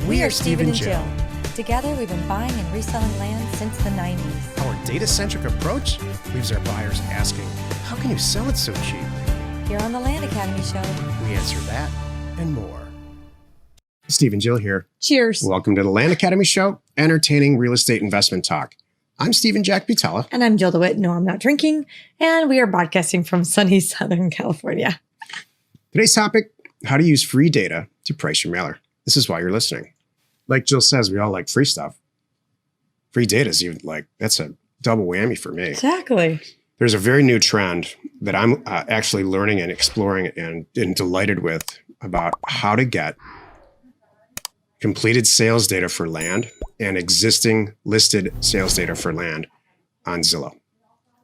We are Steve and Jill. Together, we've been buying and reselling land since the 90s. Our data-centric approach leaves our buyers asking, how can you sell it so cheap? Here on the Land Academy Show, We answer that and more. Steve and Jill here. cheers. Welcome to the Land Academy Show, entertaining real estate investment talk. I'm Stephen Jack Butella. And I'm Jill DeWitt. No, I'm not drinking. And we are broadcasting from sunny Southern California. Today's topic, how to use free data to price your mailer. This is why you're listening. Like Jill says, we all like free stuff. Free data is even that's a double whammy for me. Exactly. There's a very new trend that I'm actually learning and exploring and delighted with about how to get completed sales data for land and existing listed sales data for land on Zillow.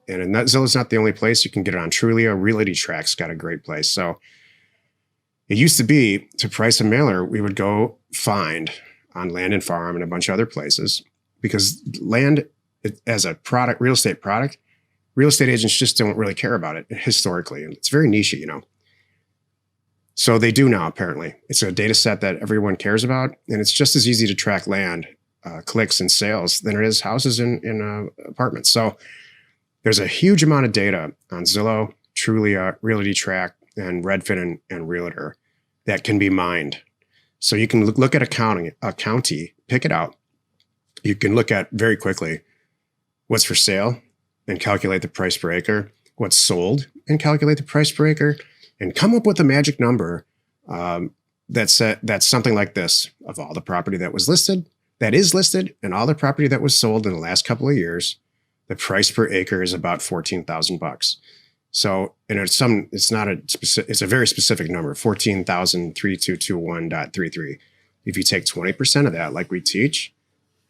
And Zillow's not the only place. You can get it on Trulia. Realty Track's got a great place. So it used to be, to price a mailer, we would go find on Land and Farm and a bunch of other places, because land as a product, real estate product, real estate agents just don't really care about it historically. And it's very niche, So they do now, apparently. It's a data set that everyone cares about. And it's just as easy to track land, clicks and sales than it is houses in apartments. So there's a huge amount of data on Zillow, Trulia, Realty Track, and Redfin and Realtor that can be mined. So you can look at a county, pick it out. You can look at very quickly what's for sale and calculate the price per acre, what's sold and calculate the price per acre, and come up with a magic number that's something like this: of all the property that is listed, and all the property that was sold in the last couple of years, the price per acre is about $14,000. So, and it's a very specific number, 14,3221.33. If you take 20% of that, like we teach,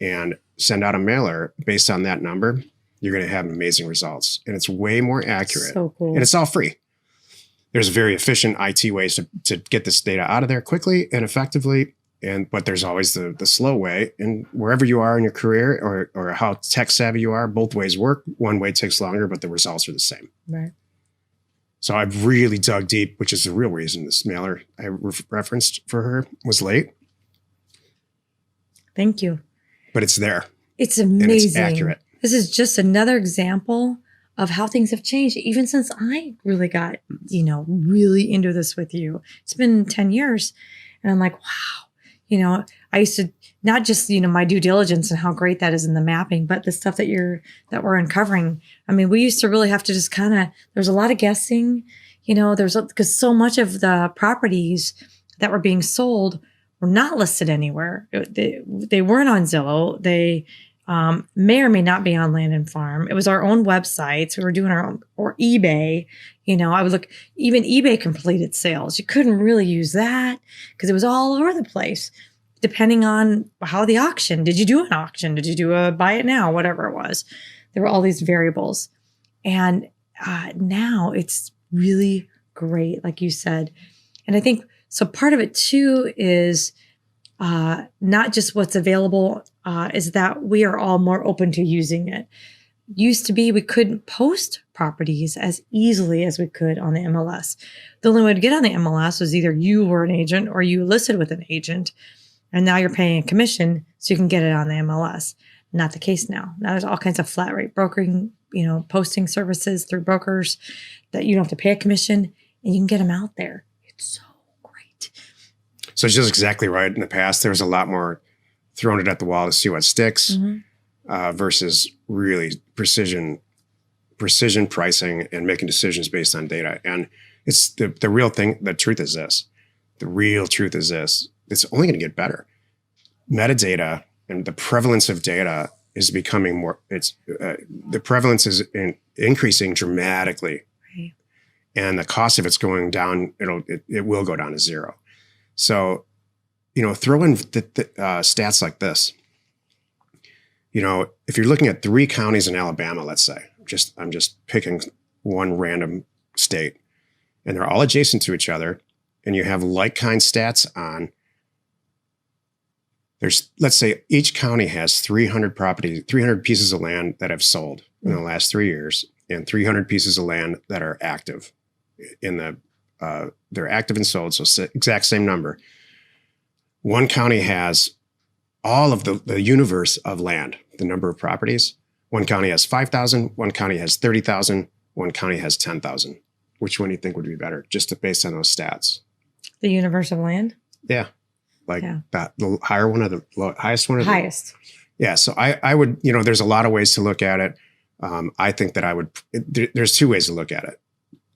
and send out a mailer based on that number, you're going to have amazing results. And it's way more accurate. So cool. And it's all free. There's very efficient IT ways to get this data out of there quickly and effectively. But there's always the slow way. And wherever you are in your career or how tech savvy you are, both ways work. One way takes longer, but the results are the same. Right. So I've really dug deep, which is the real reason this mailer I referenced for her was late. Thank you. But it's there. It's amazing. And it's accurate. This is just another example of how things have changed, even since I really got, really into this with you. It's been 10 years. And I'm like, wow. I used to not just, my due diligence and how great that is in the mapping, but the stuff that we're uncovering. I mean, we used to really have to just there's a lot of guessing, because so much of the properties that were being sold were not listed anywhere. They weren't on Zillow. They may or may not be on Land and Farm. It was our own websites. We were doing our own, or eBay. I would look, even eBay completed sales. You couldn't really use that because it was all over the place, depending on how the auction. Did you do an auction? Did you do a buy it now? Whatever it was. There were all these variables. And now it's really great, like you said. And I think, so part of it too is not just what's available, is that we are all more open to using it. Used to be we couldn't post properties as easily as we could on the MLS. The only way to get on the MLS was either you were an agent or you listed with an agent. And now you're paying a commission so you can get it on the MLS. Not the case now. Now there's all kinds of flat rate brokering, posting services through brokers that you don't have to pay a commission and you can get them out there. It's so great. So Jill's exactly right. In the past, there was a lot more throwing it at the wall to see what sticks, versus really precision pricing and making decisions based on data. And it's the real thing. The truth is this. The real truth is this. It's only going to get better. Metadata and the prevalence of data is becoming more. The prevalence is increasing dramatically, Right. and the cost of it's going down. It will go down to zero. So, throw in the stats like this. If you're looking at 3 counties in Alabama, let's say, I'm just picking one random state, and they're all adjacent to each other, and you have like kind stats on. Let's say each county has 300 pieces of land that have sold in the last 3 years, and 300 pieces of land that are active they're active and sold. So exact same number. One county has all of the universe of land, the number of properties. One county has 5,000, one county has 30,000, one county has 10,000. Which one do you think would be better, just based on those stats? The universe of land? Yeah. Like Yeah. that, the higher one or the highest one? Or Highest. Yeah. So I would, there's a lot of ways to look at it. I think that there's two ways to look at it.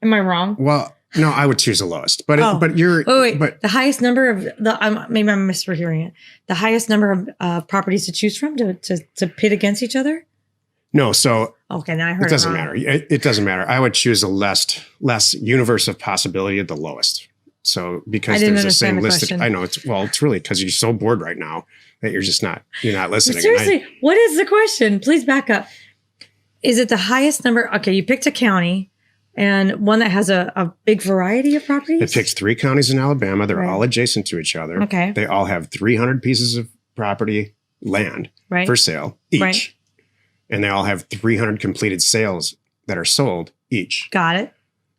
Am I wrong? Well, no, I would choose the lowest, but Wait. but The highest number of maybe I'm mishearing it. The highest number of properties to choose from to pit against each other? no. So Okay, now I heard it doesn't wrong. matter. It doesn't matter. I would choose the less universe of possibility at the lowest. So because I didn't there's the same understand the listed, question. I know it's really because you're so bored right now that you're not listening. Seriously, what is the question? Please back up. Is it the highest number? Okay, you picked a county and one that has a big variety of properties? It picked 3 counties in Alabama. They're Right. all adjacent to each other. Okay. They all have 300 pieces of property, land Right. for sale each. Right. And they all have 300 completed sales that are sold each. Got it.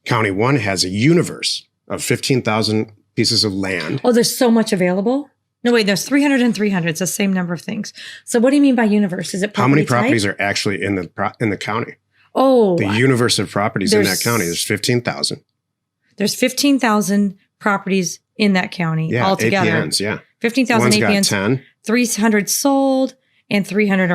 County 1 has a universe of 15,000 pieces of land. Oh, there's so much available? No, wait, there's 300 and 300. It's the same number of things. So what do you mean by universe? Is it How many property properties type? are actually in the county? Oh, The universe of properties in that There's- county, there's 15,000. there's 15,000 properties in that county Yeah, altogether. APNs, yeah. 15,000 One's got APNs, 10. 300 sold, and 300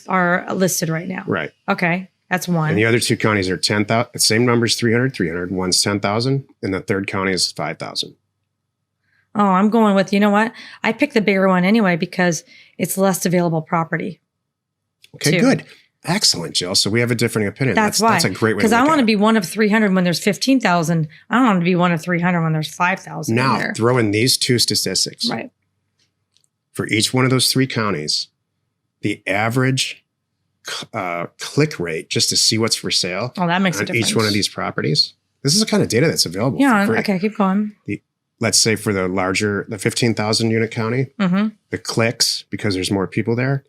are listed right now. Right. Okay, that's one. And the other 2 counties are 10,000. Same numbers, 300, 300. One's 10,000. And the third county is 5,000. Oh, I'm going with, you know what? I picked the bigger one anyway because it's less available property. Okay, 2. good. Excellent, Jill. So we have a different opinion. That's why. That's a great way to Because look I want at to it. be one of 300 when there's 15,000. I don't want to be one of 300 when there's 5,000 in Now, there. throw in these 2 statistics. Right. For each one of those 3 counties, the average click rate just to see what's for sale Oh, that makes a on difference. each one of these properties. This is the kind of data that's available. Yeah. for free. Okay. Keep going. Let's say for the 15,000 unit county, Mm-hmm. the clicks, because there's more people there,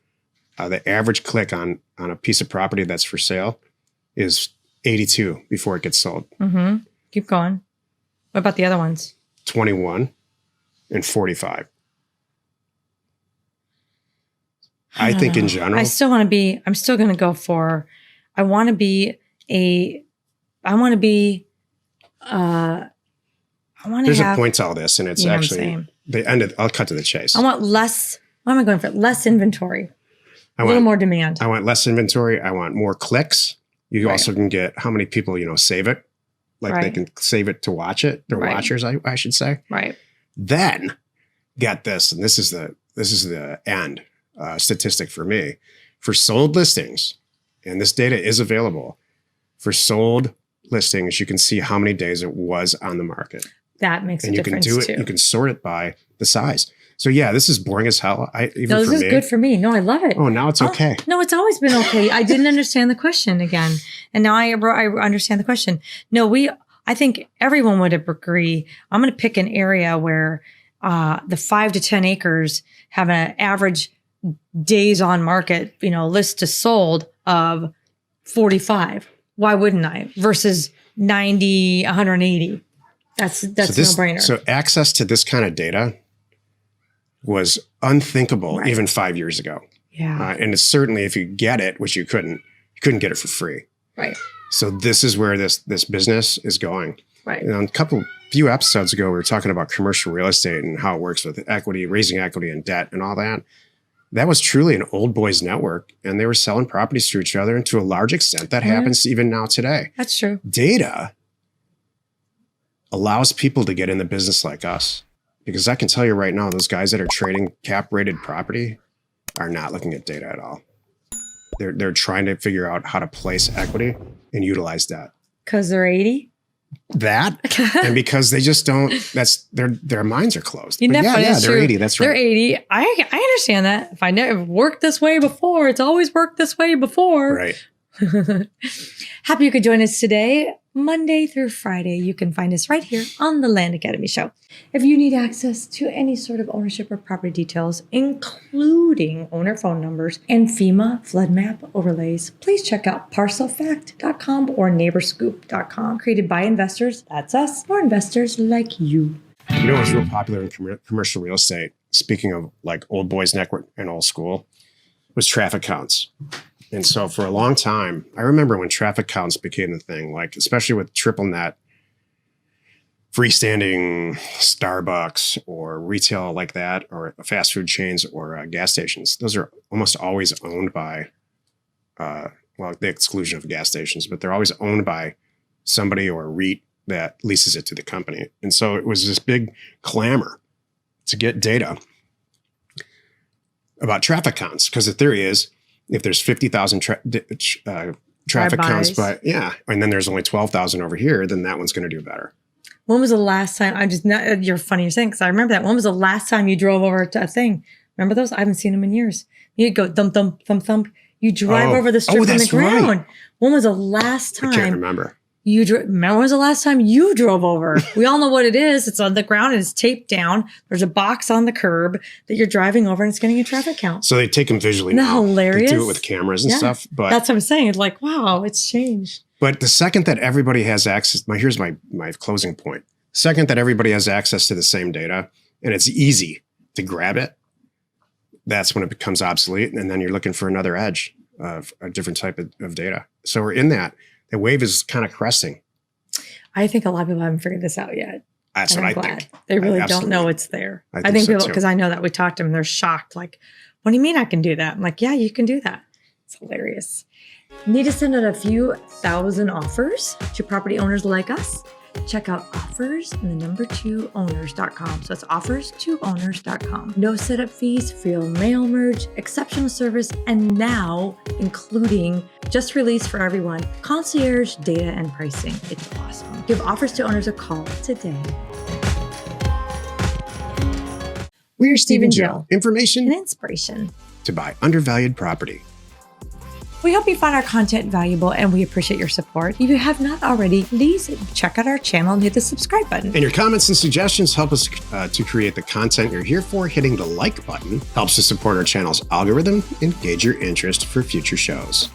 the average click on a piece of property that's for sale is 82 before it gets sold. Mm-hmm. Keep going. What about the other ones? 21 and 45. I think in general, I still want to be, I'm still going to go for, I want to be, I want to there's have, a point to all this, and it's you know what I'm actually saying? the end of. I'll cut to the chase. I want less, what am I going for? Less inventory, I a little want, more demand. I want less inventory. I want more clicks. You Right. also can get how many people save it, like they Right. can save it to watch it. They're Right. watchers, I should say. Right. Then get this, and this is the end statistic for me for sold listings, and this data is available for sold listings. You can see how many days it was on the market. That makes And a you can difference do it. too. You can sort it by the size. So yeah, this is boring as hell. Even No, for this is me. good for me. No, I love it. Oh, now it's okay. No, it's always been okay. I didn't understand the question again. And now I understand the question. No, I think everyone would agree. I'm going to pick an area where the 5 to 10 acres have an average days on market, list to sold of 45. Why wouldn't I? Versus 90, 180. That's a no-brainer. So access to this kind of data was unthinkable Right. even 5 years ago. Yeah. And it's certainly, if you get it, which you couldn't get it for free. Right. So this is where this business is going. Right. A few episodes ago, we were talking about commercial real estate and how it works with equity, raising equity and debt and all that. That was truly an old boys network, and they were selling properties to each other. And to a large extent, that happens even now today. That's true. Data allows people to get in the business like us, because I can tell you right now, those guys that are trading cap rated property are not looking at data at all. They're trying to figure out how to place equity and utilize that. Because they're 80. And because they just don't, their minds are closed. But that's they're true. 80. That's They're right. 80. I understand that. If I never worked this way before, it's always worked this way before. Right. Happy you could join us today, Monday through Friday. You can find us right here on the Land Academy Show. If you need access to any sort of ownership or property details, including owner phone numbers and FEMA flood map overlays, please check out parcelfact.com or neighborscoop.com. Created by investors, that's us, or investors like you. You know what's real popular in commercial real estate speaking of like old boys network and old school, was traffic counts. And so for a long time, I remember when traffic counts became the thing, like especially with triple net, freestanding Starbucks or retail like that, or fast food chains or gas stations. Those are almost always owned by, well, the exclusion of gas stations, but they're always owned by somebody or a REIT that leases it to the company. And so it was this big clamor to get data about traffic counts, because the theory is if there's 50,000 traffic counts, but yeah, and then there's only 12,000 over here, then that one's going to do better. When was the last time? I'm just not. You're funny you're saying, because I remember that. When was the last time you drove over to a thing? Remember those? I haven't seen them in years. You'd go thump thump thump thump. You drive over the strip on the ground. Right. When was the last time? I can't remember. Remember when was the last time you drove over? We all know what it is. It's on the ground and it's taped down. There's a box on the curb that you're driving over, and it's getting a traffic count. So they take them visually. Isn't that hilarious? They do it with cameras and stuff. But that's what I'm saying. It's like, wow, it's changed. But the second that everybody has access, here's my closing point. Second that everybody has access to the same data and it's easy to grab it, that's when it becomes obsolete. And then you're looking for another edge of a different type of data. So we're in that. The wave is kind of cresting. I think a lot of people haven't figured this out yet. That's what I think. They really don't know it's there. I think people, because I know that we talked to them, they're shocked. Like, what do you mean I can do that? I'm like, yeah, you can do that. It's hilarious. Need to send out a few thousand offers to property owners like us? Check out offers and the number 2owners.com. So it's offers2owners.com. No setup fees, free mail merge, exceptional service, and now including just released for everyone, concierge data and pricing. It's awesome. Give Offers to Owners a call today. We're Steve and Jill. Information and inspiration to buy undervalued property. We hope you find our content valuable and we appreciate your support. If you have not already, please check out our channel and hit the subscribe button. And your comments and suggestions help us to create the content you're here for. Hitting the like button helps to support our channel's algorithm and gauge your interest for future shows.